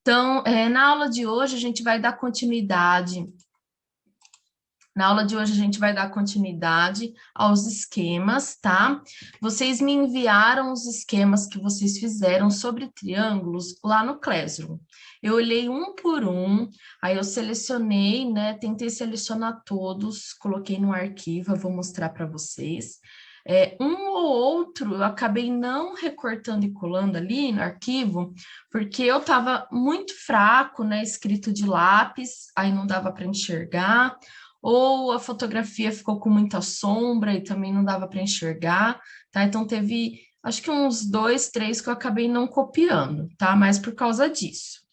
Então, na aula de hoje, a gente vai dar continuidade. Na aula de hoje, a gente vai dar continuidade aos esquemas, tá? Vocês me enviaram os esquemas que vocês fizeram sobre triângulos lá no Classroom. Eu olhei um por um, aí eu selecionei, né? Tentei selecionar todos, coloquei no arquivo, eu vou mostrar para vocês. Um ou outro eu acabei não recortando e colando ali no arquivo, porque eu estava muito fraco, né? Escrito de lápis, aí não dava para enxergar, ou a fotografia ficou com muita sombra e também não dava para enxergar, tá? Então teve, acho que uns 2, 3 que eu acabei não copiando, tá? Mas por causa disso.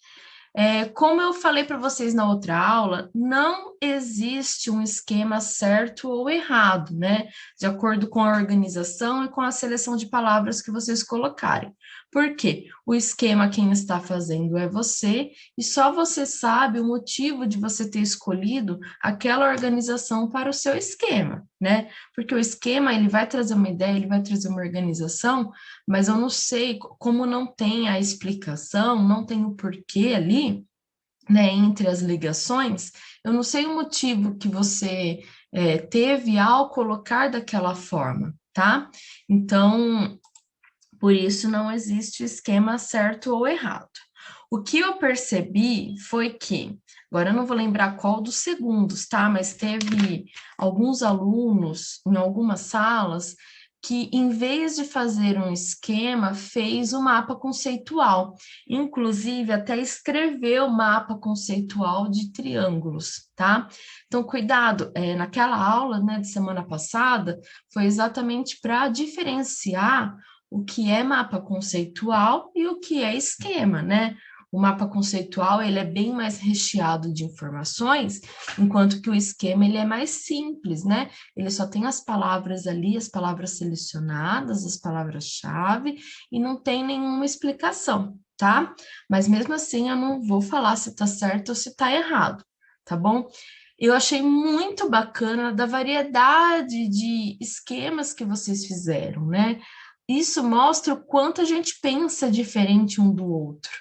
Como eu falei para vocês na outra aula, não existe um esquema certo ou errado, né? De acordo com a organização e com a seleção de palavras que vocês colocarem. Por quê? O esquema quem está fazendo é você, e só você sabe o motivo de você ter escolhido aquela organização para o seu esquema, né? Porque o esquema, ele vai trazer uma ideia, ele vai trazer uma organização, mas eu não sei, como não tem a explicação, não tem o porquê ali, né, entre as ligações, eu não sei o motivo que você teve ao colocar daquela forma, tá? Então, por isso não existe esquema certo ou errado. O que eu percebi foi que, agora eu não vou lembrar qual dos segundos, tá? Mas teve alguns alunos em algumas salas que, em vez de fazer um esquema, fez o mapa conceitual. Inclusive, até escreveu o mapa conceitual de triângulos, tá? Então, cuidado, naquela aula, né, de semana passada, foi exatamente para diferenciar o que é mapa conceitual e o que é esquema, né? O mapa conceitual, ele é bem mais recheado de informações, enquanto que o esquema, ele é mais simples, né? Ele só tem as palavras ali, as palavras selecionadas, as palavras-chave, e não tem nenhuma explicação, tá? Mas mesmo assim, eu não vou falar se tá certo ou se tá errado, tá bom? Eu achei muito bacana da variedade de esquemas que vocês fizeram, né? Isso mostra o quanto a gente pensa diferente um do outro,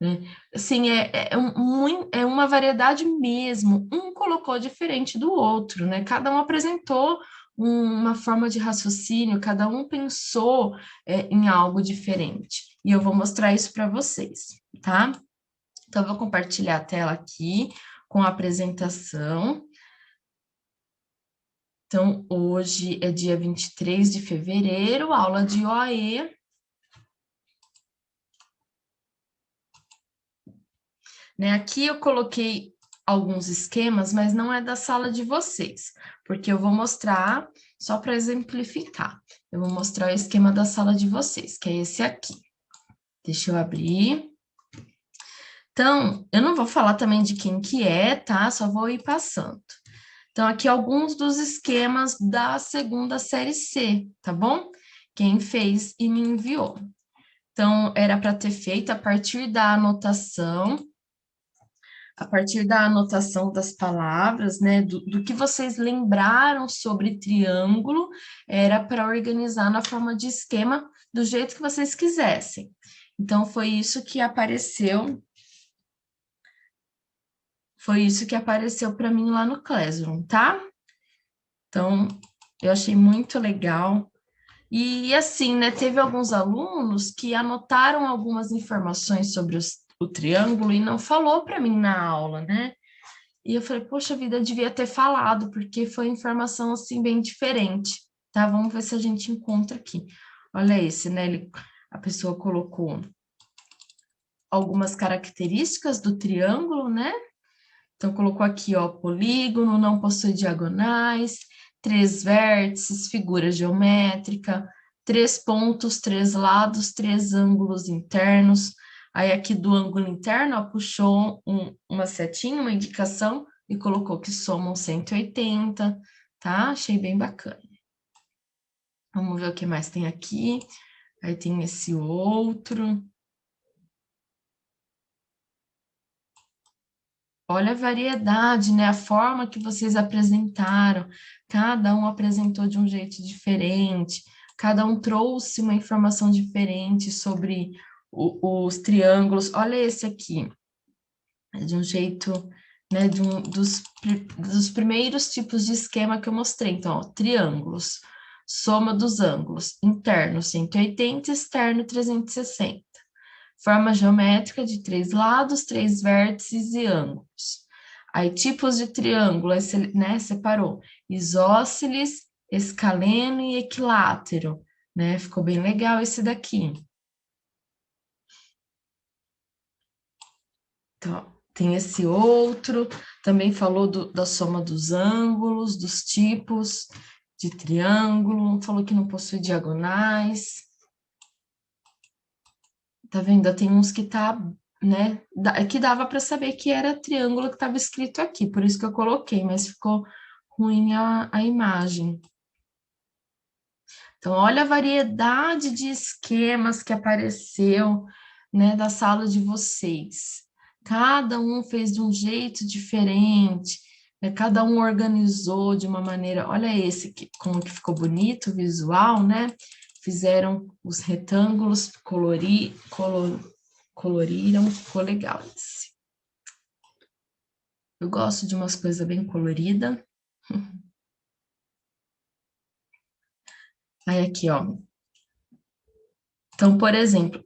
né? Assim, é uma variedade mesmo. Um colocou diferente do outro, né? Cada um apresentou uma forma de raciocínio, cada um pensou em algo diferente. E eu vou mostrar isso para vocês, tá? Então, eu vou compartilhar a tela aqui com a apresentação. Então, hoje é dia 23 de fevereiro, aula de OAE. Né? Aqui eu coloquei alguns esquemas, mas não é da sala de vocês, porque eu vou mostrar só para exemplificar. Eu vou mostrar o esquema da sala de vocês, que é esse aqui. Deixa eu abrir. Então, eu não vou falar também de quem que é, tá? Só vou ir passando. Então, aqui alguns dos esquemas da segunda série C, tá bom? Quem fez e me enviou. Então, era para ter feito a partir da anotação das palavras, né, do que vocês lembraram sobre triângulo, era para organizar na forma de esquema do jeito que vocês quisessem. Então, foi isso que apareceu para mim lá no Classroom, tá? Então, eu achei muito legal. E assim, né, teve alguns alunos que anotaram algumas informações sobre o triângulo e não falou para mim na aula, né? E eu falei, poxa vida, eu devia ter falado, porque foi informação, assim, bem diferente, tá? Vamos ver se a gente encontra aqui. Olha esse, né? A pessoa colocou algumas características do triângulo, né? Então, colocou aqui, ó, polígono, não possui diagonais, 3 vértices, figura geométrica, 3 pontos, 3 lados, 3 ângulos internos. Aí, aqui do ângulo interno, ó, puxou uma setinha, uma indicação, e colocou que somam 180, tá? Achei bem bacana. Vamos ver o que mais tem aqui. Aí tem esse outro. Olha a variedade, né? A forma que vocês apresentaram. Cada um apresentou de um jeito diferente. Cada um trouxe uma informação diferente sobre os triângulos. Olha esse aqui. É de um jeito, né, dos primeiros tipos de esquema que eu mostrei. Então, ó, triângulos, soma dos ângulos, interno 180, externo 360. Forma geométrica de três lados, três vértices e ângulos. Aí, tipos de triângulo, né, separou isósceles, escaleno e equilátero, né? Ficou bem legal esse daqui. Então, tem esse outro, também falou da soma dos ângulos, dos tipos de triângulo, falou que não possui diagonais. Tá vendo? Tem uns que tá, né? Que dava para saber que era triângulo que estava escrito aqui, por isso que eu coloquei, mas ficou ruim a imagem. Então, olha a variedade de esquemas que apareceu, né, da sala de vocês. Cada um fez de um jeito diferente, né? Cada um organizou de uma maneira. Olha esse, como que ficou bonito o visual, né? Fizeram os retângulos, coloriram, ficou legal esse. Eu gosto de umas coisas bem coloridas. Aí aqui, ó. Então, por exemplo,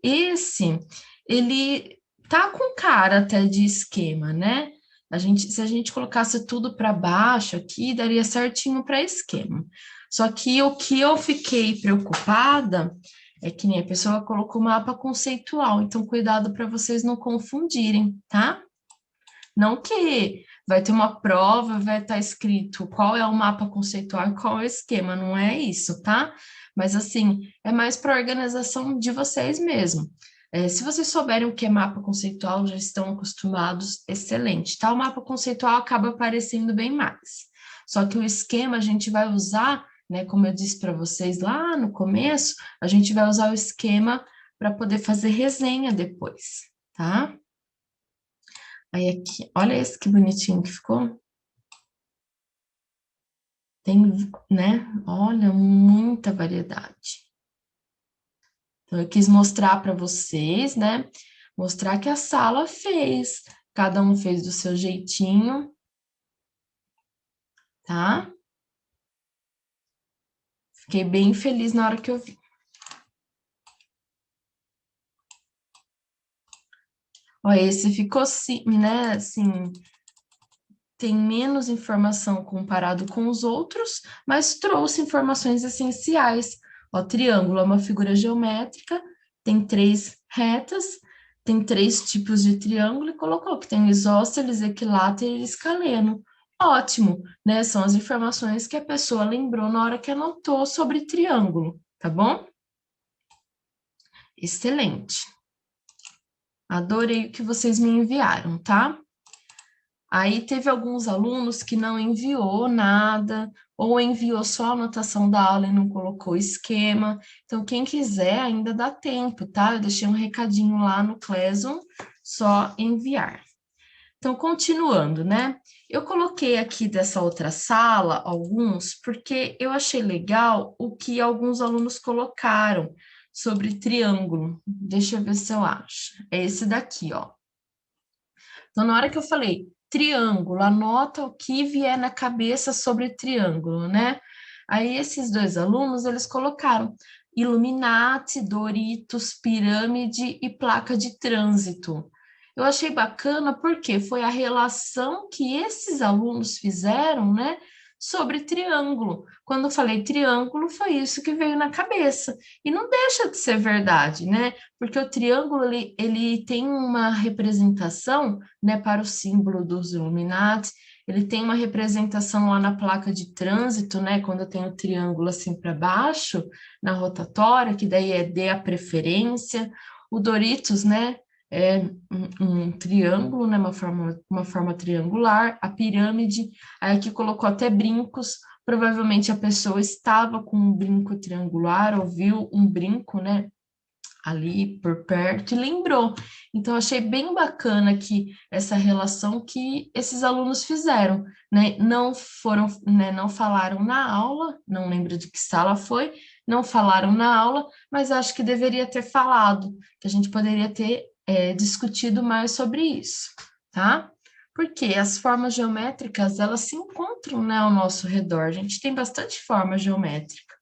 ele tá com cara até de esquema, né? Se a gente colocasse tudo para baixo aqui, daria certinho para esquema. Só que o que eu fiquei preocupada é que nem a pessoa colocou mapa conceitual, então cuidado para vocês não confundirem, tá? Não que vai ter uma prova, vai estar escrito qual é o mapa conceitual e qual é o esquema, não é isso, tá? Mas assim, é mais para a organização de vocês mesmo. Se vocês souberem o que é mapa conceitual, já estão acostumados, excelente, tá? O mapa conceitual acaba aparecendo bem mais. Só que o esquema a gente vai usar, né? Como eu disse para vocês lá no começo, a gente vai usar o esquema para poder fazer resenha depois, tá? Aí aqui, olha esse que bonitinho que ficou. Tem, né? Olha, muita variedade. Então, eu quis mostrar para vocês, né? Mostrar que a sala fez. Cada um fez do seu jeitinho, tá? Fiquei bem feliz na hora que eu vi. Ó, esse ficou assim, né? Assim, tem menos informação comparado com os outros, mas trouxe informações essenciais. O triângulo é uma figura geométrica, tem três retas, tem três tipos de triângulo e colocou que tem isósceles, equilátero e escaleno. Ótimo, né? São as informações que a pessoa lembrou na hora que anotou sobre triângulo, tá bom? Excelente. Adorei o que vocês me enviaram, tá? Aí teve alguns alunos que não enviou nada, ou enviou só a anotação da aula e não colocou esquema. Então, quem quiser, ainda dá tempo, tá? Eu deixei um recadinho lá no Classroom, só enviar. Então, continuando, né? Eu coloquei aqui dessa outra sala alguns, porque eu achei legal o que alguns alunos colocaram sobre triângulo. Deixa eu ver se eu acho. É esse daqui, ó. Então, na hora que eu falei triângulo, anota o que vier na cabeça sobre triângulo, né? Aí esses dois alunos, eles colocaram Illuminati, Doritos, pirâmide e placa de trânsito. Eu achei bacana porque foi a relação que esses alunos fizeram, né, sobre triângulo. Quando eu falei triângulo, foi isso que veio na cabeça. E não deixa de ser verdade, né? Porque o triângulo ele tem uma representação, né, para o símbolo dos Illuminati, ele tem uma representação lá na placa de trânsito, né, quando tem o triângulo assim para baixo, na rotatória, que daí é dê a preferência. O Doritos, né, é um triângulo, né, uma forma triangular, a pirâmide, aí aqui colocou até brincos, provavelmente a pessoa estava com um brinco triangular, ou viu um brinco, né, ali por perto e lembrou. Então, achei bem bacana que essa relação que esses alunos fizeram, né? Não foram, né, não falaram na aula, não lembro de que sala foi, não falaram na aula, mas acho que deveria ter falado, que a gente poderia ter discutido mais sobre isso, tá? Porque as formas geométricas, elas se encontram, né, ao nosso redor. A gente tem bastante forma geométrica.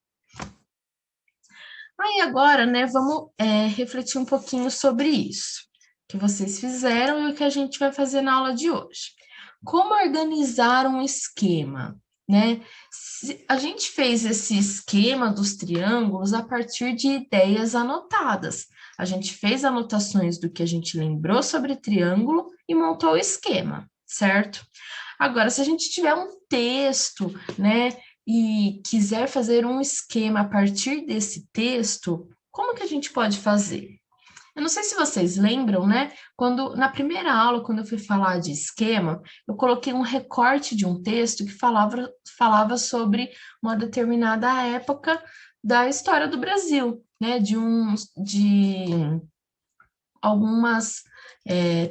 Aí agora, né, vamos refletir um pouquinho sobre isso que vocês fizeram e o que a gente vai fazer na aula de hoje. Como organizar um esquema, né? A gente fez esse esquema dos triângulos a partir de ideias anotadas. A gente fez anotações do que a gente lembrou sobre triângulo e montou o esquema, certo? Agora, se a gente tiver um texto, né, e quiser fazer um esquema a partir desse texto, como que a gente pode fazer? Eu não sei se vocês lembram, né? Quando na primeira aula, quando eu fui falar de esquema, eu coloquei um recorte de um texto que falava sobre uma determinada época da história do Brasil, né? De algumas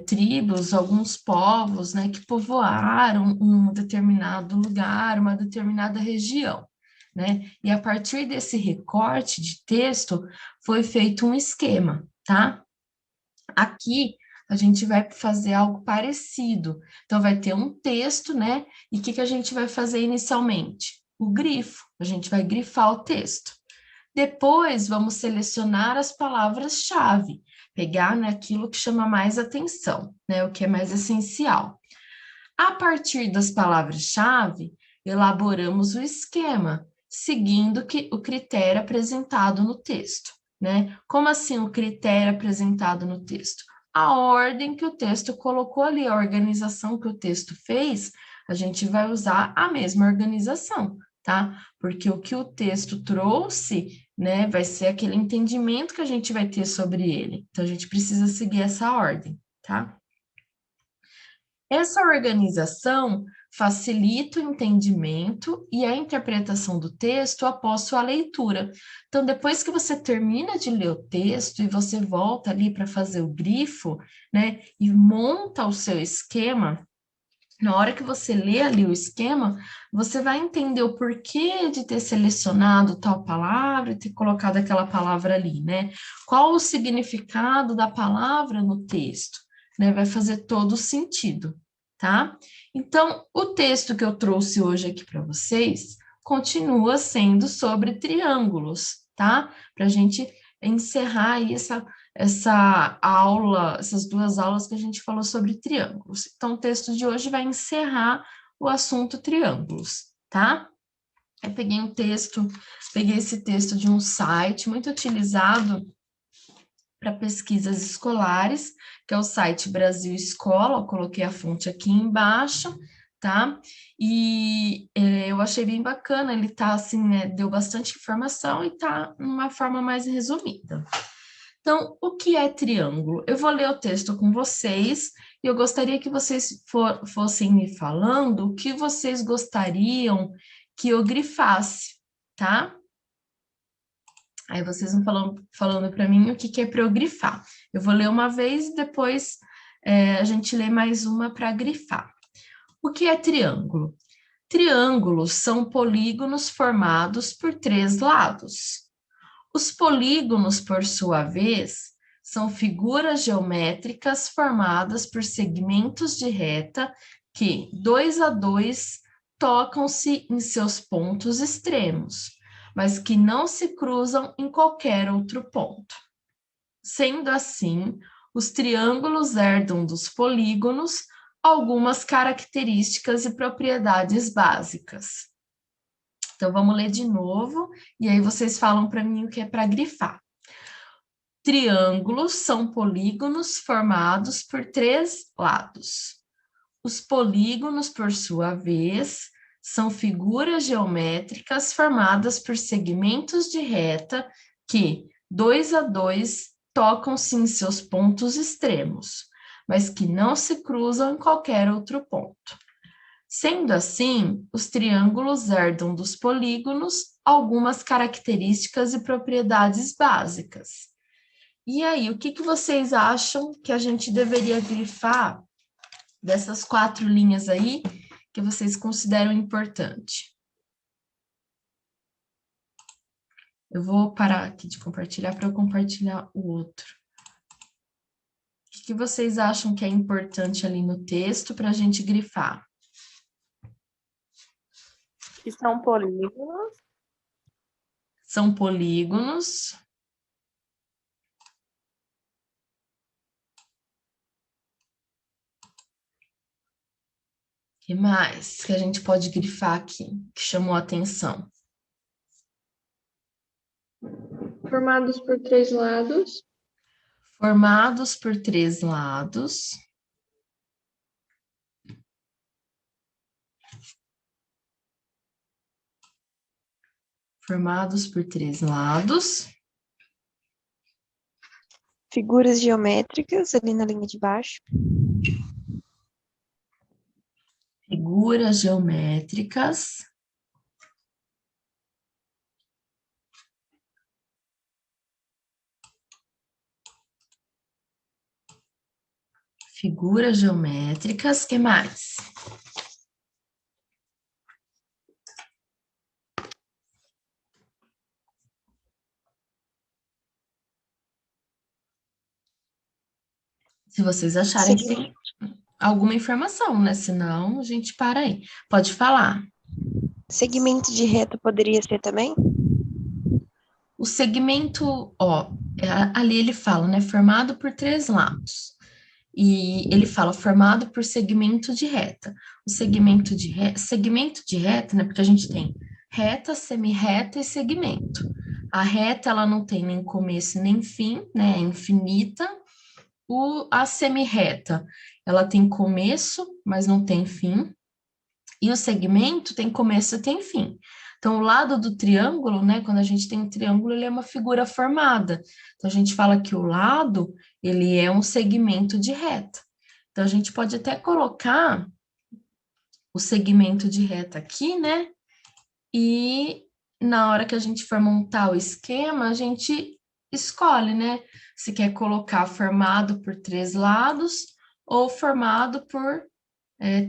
tribos, alguns povos, né, que povoaram um determinado lugar, uma determinada região, né? E a partir desse recorte de texto foi feito um esquema, tá? Aqui a gente vai fazer algo parecido. Então vai ter um texto, né? E o que que a gente vai fazer inicialmente? O grifo. A gente vai grifar o texto. Depois, vamos selecionar as palavras-chave, pegar naquilo que chama mais atenção, né, o que é mais essencial. A partir das palavras-chave, elaboramos o esquema, seguindo o critério apresentado no texto, né? Como assim o critério apresentado no texto? A ordem que o texto colocou ali, a organização que o texto fez, a gente vai usar a mesma organização, tá? Porque o que o texto trouxe, né, vai ser aquele entendimento que a gente vai ter sobre ele. Então, a gente precisa seguir essa ordem, tá? Essa organização facilita o entendimento e a interpretação do texto após sua leitura. Então, depois que você termina de ler o texto e você volta ali para fazer o grifo, né, e monta o seu esquema, na hora que você lê ali o esquema, você vai entender o porquê de ter selecionado tal palavra e ter colocado aquela palavra ali, né? Qual o significado da palavra no texto, né? Vai fazer todo sentido, tá? Então, o texto que eu trouxe hoje aqui para vocês continua sendo sobre triângulos, tá? Para a gente encerrar aí essa aula, essas duas aulas que a gente falou sobre triângulos. Então, o texto de hoje vai encerrar o assunto triângulos, tá? Eu peguei esse texto de um site muito utilizado para pesquisas escolares, que é o site Brasil Escola, eu coloquei a fonte aqui embaixo, tá? E eu achei bem bacana, ele tá assim, né, deu bastante informação e tá numa forma mais resumida. Então, o que é triângulo? Eu vou ler o texto com vocês e eu gostaria que vocês fossem me falando o que vocês gostariam que eu grifasse, tá? Aí vocês vão falando para mim o que, que é para eu grifar. Eu vou ler uma vez e depois a gente lê mais uma para grifar. O que é triângulo? Triângulos são polígonos formados por três lados. Os polígonos, por sua vez, são figuras geométricas formadas por segmentos de reta que, dois a dois, tocam-se em seus pontos extremos, mas que não se cruzam em qualquer outro ponto. Sendo assim, os triângulos herdam dos polígonos algumas características e propriedades básicas. Então, vamos ler de novo, e aí vocês falam para mim o que é para grifar. Triângulos são polígonos formados por três lados. Os polígonos, por sua vez, são figuras geométricas formadas por segmentos de reta que, dois a dois, tocam-se em seus pontos extremos, mas que não se cruzam em qualquer outro ponto. Sendo assim, os triângulos herdam dos polígonos algumas características e propriedades básicas. E aí, o que que vocês acham que a gente deveria grifar dessas 4 linhas aí que vocês consideram importante? Eu vou parar aqui de compartilhar para eu compartilhar o outro. que vocês acham que é importante ali no texto para a gente grifar? Que são polígonos. São polígonos. O que mais que a gente pode grifar aqui, que chamou a atenção? Formados por três lados. Formados por três lados. Formados por três lados. Figuras geométricas ali na linha de baixo. Figuras geométricas. Figuras geométricas, que mais? Se vocês acharem que tem alguma informação, né? Senão a gente para aí. Pode falar. Segmento de reta poderia ser também? O segmento, ó, ali ele fala, né? Formado por três lados. E ele fala formado por segmento de reta. O segmento de reta, né? Porque a gente tem reta, semirreta e segmento. A reta, ela não tem nem começo nem fim, né? É infinita. A semirreta, ela tem começo, mas não tem fim. E o segmento tem começo e tem fim. Então, o lado do triângulo, né? Quando a gente tem um triângulo, ele é uma figura formada. Então, a gente fala que o lado, ele é um segmento de reta. Então, a gente pode até colocar o segmento de reta aqui, né? E na hora que a gente for montar o esquema, a gente escolhe, né? Se quer colocar formado por três lados ou formado por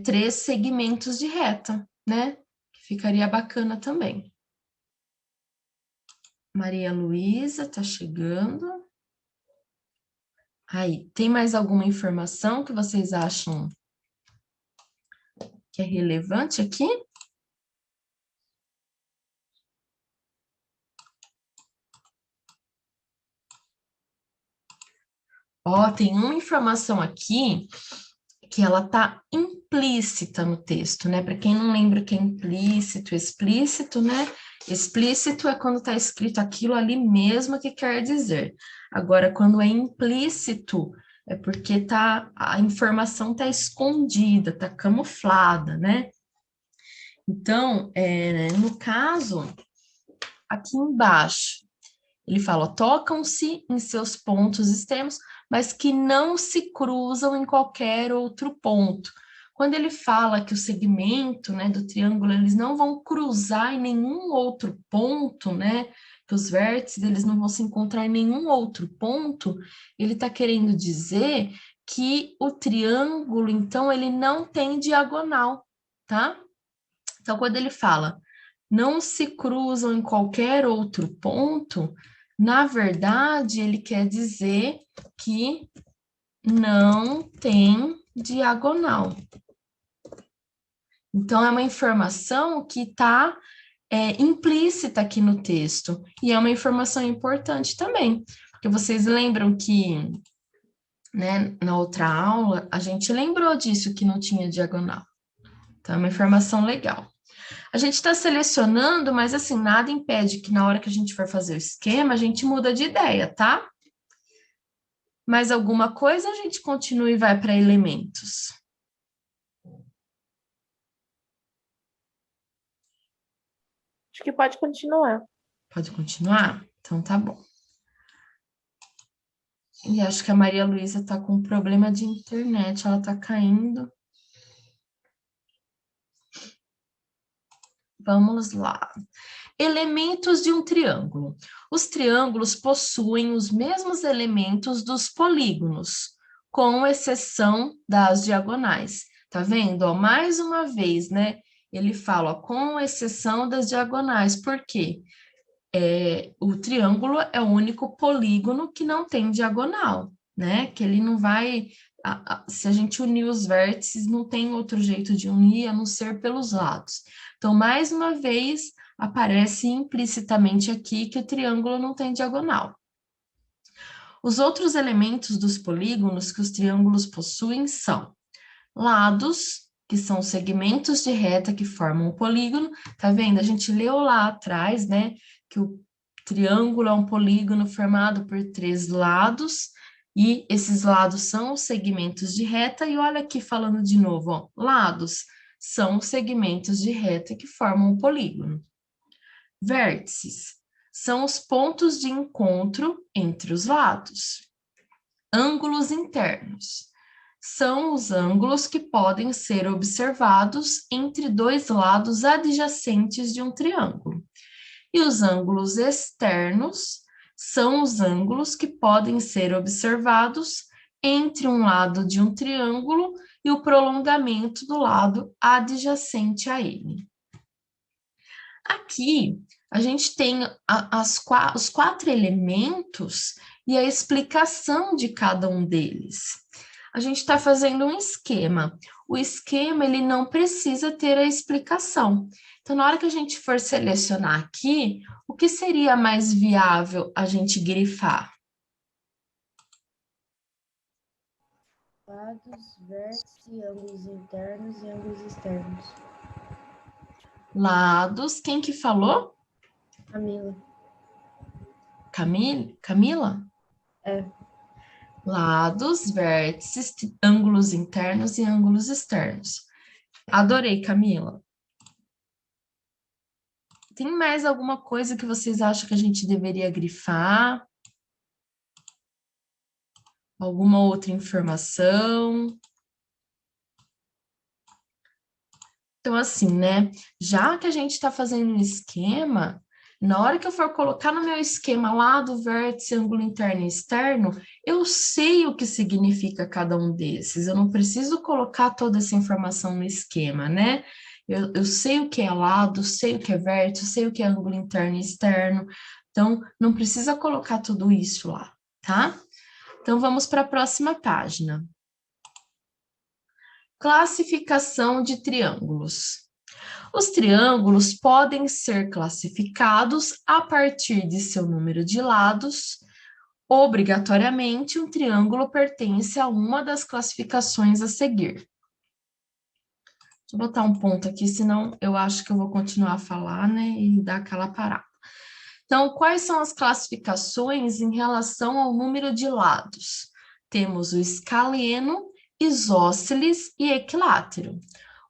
três segmentos de reta, né? Que ficaria bacana também. Maria Luísa tá chegando. Aí, tem mais alguma informação que vocês acham que é relevante aqui? Ó, tem uma informação aqui que ela tá implícita no texto, né? Para quem não lembra o que é implícito, explícito, né? Explícito é quando está escrito aquilo ali mesmo que quer dizer. Agora, quando é implícito, é porque a informação está escondida, está camuflada, né? Então, no caso, aqui embaixo, ele fala, tocam-se em seus pontos extremos, mas que não se cruzam em qualquer outro ponto. Quando ele fala que o segmento, né, do triângulo, eles não vão cruzar em nenhum outro ponto, né, que os vértices eles não vão se encontrar em nenhum outro ponto, ele está querendo dizer que o triângulo, então, ele não tem diagonal, tá? Então, quando ele fala não se cruzam em qualquer outro ponto, na verdade, ele quer dizer que não tem diagonal. Então, é uma informação que está implícita aqui no texto, e é uma informação importante também, porque vocês lembram que, né, na outra aula, a gente lembrou disso, que não tinha diagonal. Então, é uma informação legal. A gente está selecionando, mas assim, nada impede que na hora que a gente for fazer o esquema, a gente muda de ideia, tá? Mais alguma coisa, a gente continua e vai para elementos. Acho que pode continuar. Pode continuar? Então tá bom. E acho que a Maria Luísa está com um problema de internet, ela está caindo. Vamos lá. Elementos de um triângulo. Os triângulos possuem os mesmos elementos dos polígonos, com exceção das diagonais. Tá vendo? Ó, mais uma vez, né? Ele fala, ó, com exceção das diagonais. Por quê? O triângulo é o único polígono que não tem diagonal, né? Que ele não vai... se a gente unir os vértices, não tem outro jeito de unir a não ser pelos lados. Então, mais uma vez, aparece implicitamente aqui que o triângulo não tem diagonal. Os outros elementos dos polígonos que os triângulos possuem são lados, que são segmentos de reta que formam o polígono. Tá vendo? A gente leu lá atrás, né, que o triângulo é um polígono formado por 3 lados, e esses lados são os segmentos de reta, e olha aqui falando de novo, ó, lados são os segmentos de reta que formam o polígono. Vértices são os pontos de encontro entre os lados. Ângulos internos são os ângulos que podem ser observados entre 2 lados adjacentes de um triângulo. E os ângulos externos são os ângulos que podem ser observados entre um lado de um triângulo e o prolongamento do lado adjacente a ele. Aqui, a gente tem os 4 elementos e a explicação de cada um deles. A gente está fazendo um esquema. O esquema, ele não precisa ter a explicação. Então, na hora que a gente for selecionar aqui, o que seria mais viável a gente grifar? Lados, vértices, ângulos internos e ângulos externos. Lados, quem que falou? Camila. Camila? É. Lados, vértices, ângulos internos e ângulos externos. Adorei, Camila. Tem mais alguma coisa que vocês acham que a gente deveria grifar? Alguma outra informação? Então, assim, né? Já que a gente está fazendo um esquema, na hora que eu for colocar no meu esquema lado, vértice, ângulo interno e externo, eu sei o que significa cada um desses. Eu não preciso colocar toda essa informação no esquema, né? Eu sei o que é lado, sei o que é vértice, sei o que é ângulo interno e externo. Então, não precisa colocar tudo isso lá, tá? Então, vamos para a próxima página. Classificação de triângulos. Os triângulos podem ser classificados a partir de seu número de lados. Obrigatoriamente, um triângulo pertence a uma das classificações a seguir. Deixa eu botar um ponto aqui, senão eu acho que eu vou continuar a falar, né, e dar aquela parada. Então, quais são as classificações em relação ao número de lados? Temos o escaleno, isósceles e equilátero.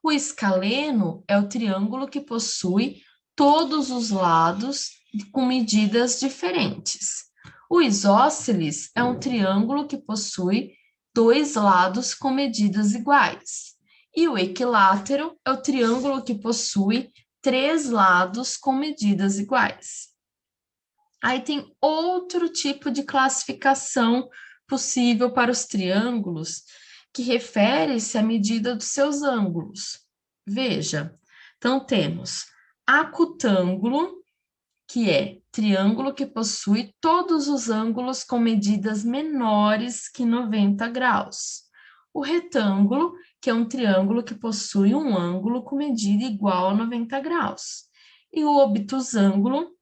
O escaleno é o triângulo que possui todos os lados com medidas diferentes. O isósceles é um triângulo que possui 2 lados com medidas iguais. E o equilátero é o triângulo que possui 3 lados com medidas iguais. Aí tem outro tipo de classificação possível para os triângulos, que refere-se à medida dos seus ângulos. Veja, então temos acutângulo, que é triângulo que possui todos os ângulos com medidas menores que 90 graus. O retângulo, que é um triângulo que possui um ângulo com medida igual a 90 graus. E o obtusângulo,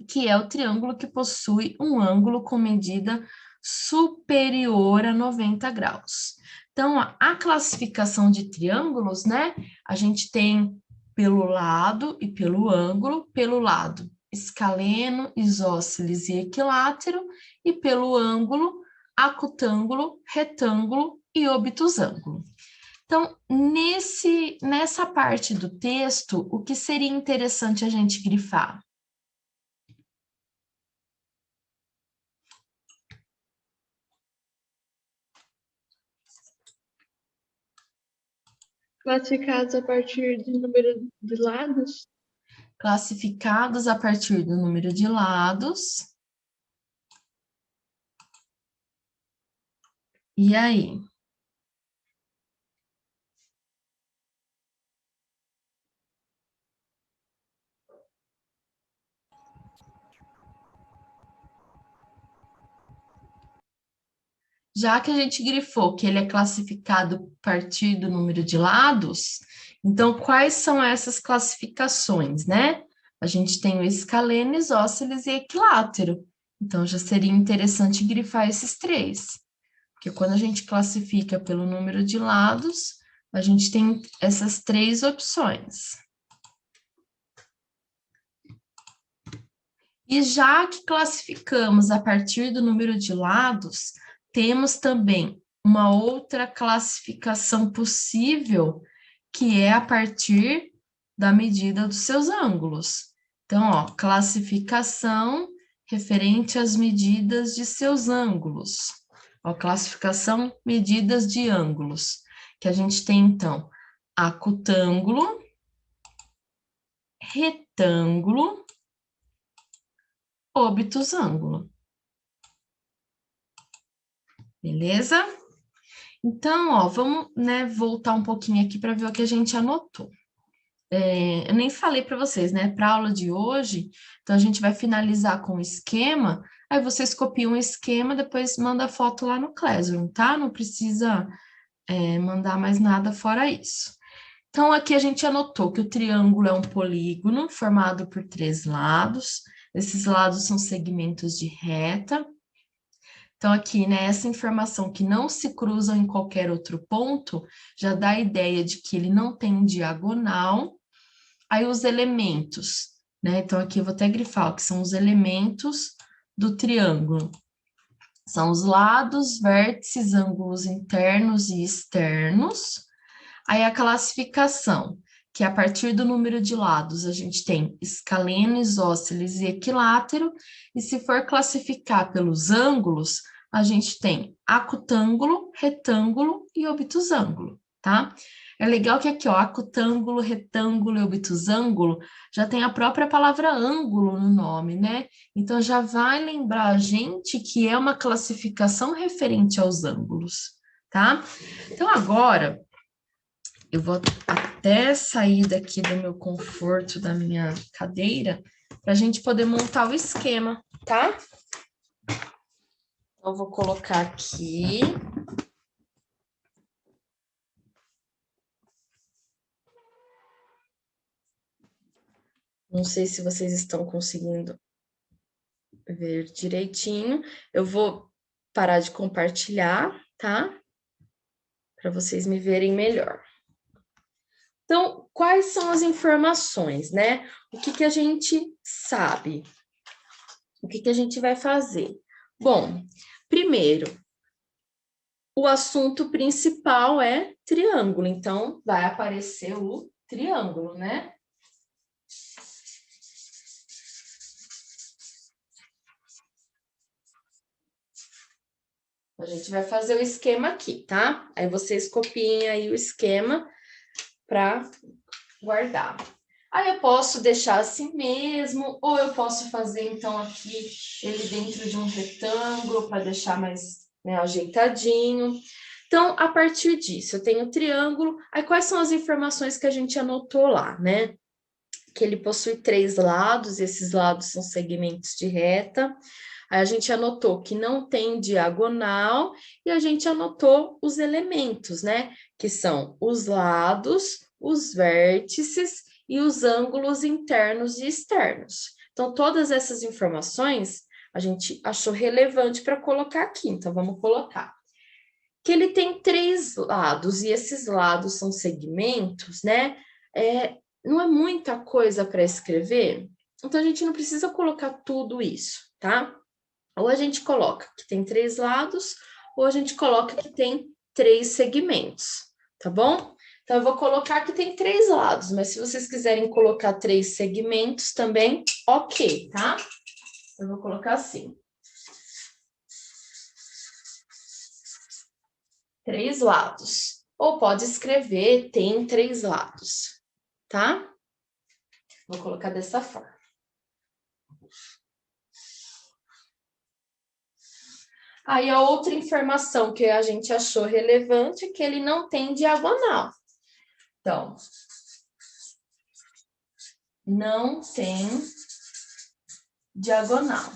que é o triângulo que possui um ângulo com medida superior a 90 graus. Então, a classificação de triângulos, né? A gente tem pelo lado e pelo ângulo, pelo lado escaleno, isósceles e equilátero, e pelo ângulo, acutângulo, retângulo e obtusângulo. Então, nessa parte do texto, o que seria interessante a gente grifar? Classificados a partir do número de lados. Classificados a partir do número de lados. E aí? Já que a gente grifou que ele é classificado a partir do número de lados, então quais são essas classificações, né? A gente tem o escaleno, isósceles e equilátero. Então já seria interessante grifar esses três. Porque quando a gente classifica pelo número de lados, a gente tem essas três opções. E já que classificamos a partir do número de lados, temos também uma outra classificação possível, que é a partir da medida dos seus ângulos. Então, ó, classificação referente às medidas de seus ângulos. Ó, classificação, medidas de ângulos. Que a gente tem, então, acutângulo, retângulo, obtusângulo. Beleza? Então, ó, vamos, né, voltar um pouquinho aqui para ver o que a gente anotou. Eu nem falei para vocês, né? Para a aula de hoje, então a gente vai finalizar com o esquema, aí vocês copiam o esquema, depois manda a foto lá no Classroom, tá? Não precisa mandar mais nada fora isso. Então, aqui a gente anotou que o triângulo é um polígono formado por 3 lados, esses lados são segmentos de reta. Então, aqui, né, essa informação que não se cruzam em qualquer outro ponto, já dá a ideia de que ele não tem diagonal. Aí, os elementos, né, então aqui eu vou até grifar, ó, que são os elementos do triângulo. São os lados, vértices, ângulos internos e externos. Aí, a classificação, que a partir do número de lados, a gente tem escaleno, isósceles e equilátero, e se for classificar pelos ângulos, a gente tem acutângulo, retângulo e obtusângulo, tá? É legal que aqui, ó, acutângulo, retângulo e obtusângulo já tem a própria palavra ângulo no nome, né? Então, já vai lembrar a gente que é uma classificação referente aos ângulos, tá? Então, agora, eu vou até sair daqui do meu conforto, da minha cadeira, para a gente poder montar o esquema, tá? Então, eu vou colocar aqui. Não sei se vocês estão conseguindo ver direitinho. Eu vou parar de compartilhar, tá? Para vocês me verem melhor. Então, quais são as informações, né? O que a gente sabe? O que a gente vai fazer? Bom, primeiro, o assunto principal é triângulo, então vai aparecer o triângulo, né? A gente vai fazer o esquema aqui, tá? Aí vocês copiem aí o esquema para guardar. Aí eu posso deixar assim mesmo, ou eu posso fazer então aqui ele dentro de um retângulo para deixar mais, né, ajeitadinho. Então, a partir disso, eu tenho o triângulo. Aí, quais são as informações que a gente anotou lá, né? Que ele possui 3 lados, esses lados são segmentos de reta. Aí, a gente anotou que não tem diagonal e a gente anotou os elementos, né? Que são os lados, os vértices e os ângulos internos e externos. Então, todas essas informações a gente achou relevante para colocar aqui. Então, vamos colocar que ele tem 3 lados, e esses lados são segmentos, né? Não é muita coisa para escrever, então a gente não precisa colocar tudo isso, tá? Ou a gente coloca que tem 3 lados, ou a gente coloca que tem 3 segmentos, tá bom? Então, eu vou colocar que tem 3 lados, mas se vocês quiserem colocar 3 segmentos também, ok, tá? Eu vou colocar assim. 3 lados. Ou pode escrever, tem 3 lados, tá? Vou colocar dessa forma. Aí, a outra informação que a gente achou relevante é que ele não tem diagonal. Então, não tem diagonal.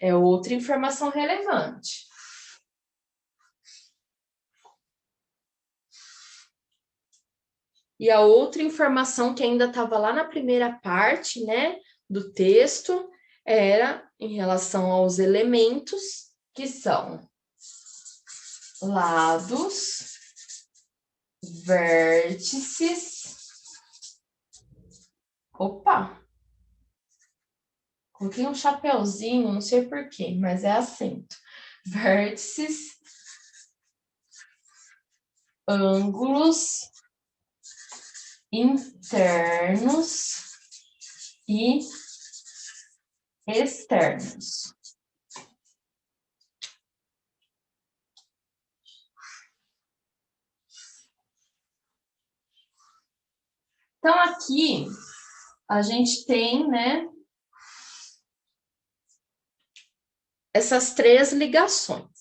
É outra informação relevante. E a outra informação que ainda estava lá na primeira parte, né, do texto, era em relação aos elementos, que são lados, vértices. Opa! Coloquei um chapeuzinho, não sei por quê, mas é acento. Vértices, ângulos internos e externos. Então, aqui a gente tem, né, essas três ligações.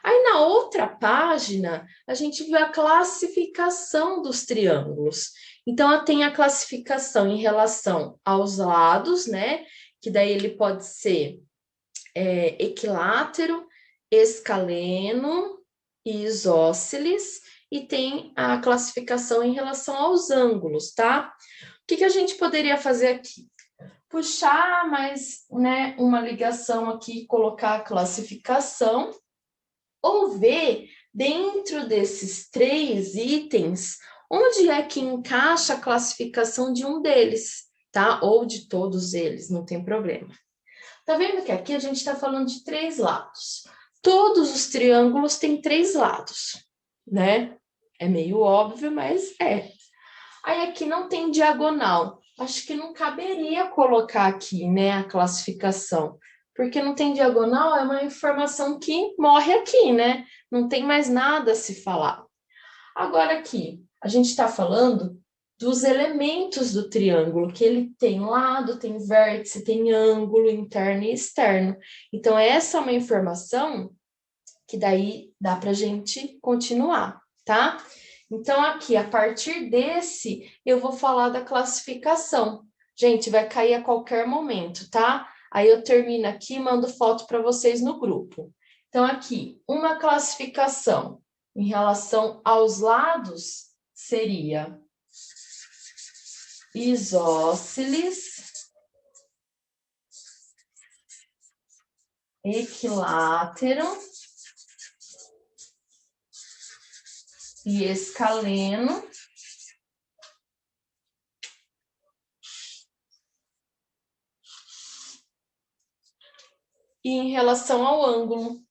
Aí, na outra página, a gente vê a classificação dos triângulos. Então, tem a classificação em relação aos lados, né? Que daí ele pode ser equilátero, escaleno e isósceles. E tem a classificação em relação aos ângulos, tá? O que a gente poderia fazer aqui? Puxar mais, né, uma ligação aqui, colocar a classificação, ou ver dentro desses três itens onde é que encaixa a classificação de um deles, tá? Ou de todos eles, não tem problema. Tá vendo que aqui a gente está falando de três lados. Todos os triângulos têm três lados, né? É meio óbvio, mas é. Aí aqui não tem diagonal. Acho que não caberia colocar aqui, né, a classificação. Porque não tem diagonal, é uma informação que morre aqui, né? Não tem mais nada a se falar. Agora aqui, a gente está falando dos elementos do triângulo, que ele tem lado, tem vértice, tem ângulo interno e externo. Então, essa é uma informação que daí dá para a gente continuar, tá? Então, aqui, a partir desse, eu vou falar da classificação. Gente, vai cair a qualquer momento, tá? Aí eu termino aqui e mando foto para vocês no grupo. Então, aqui, uma classificação em relação aos lados seria isósceles, equilátero e escaleno. E em relação ao ângulo.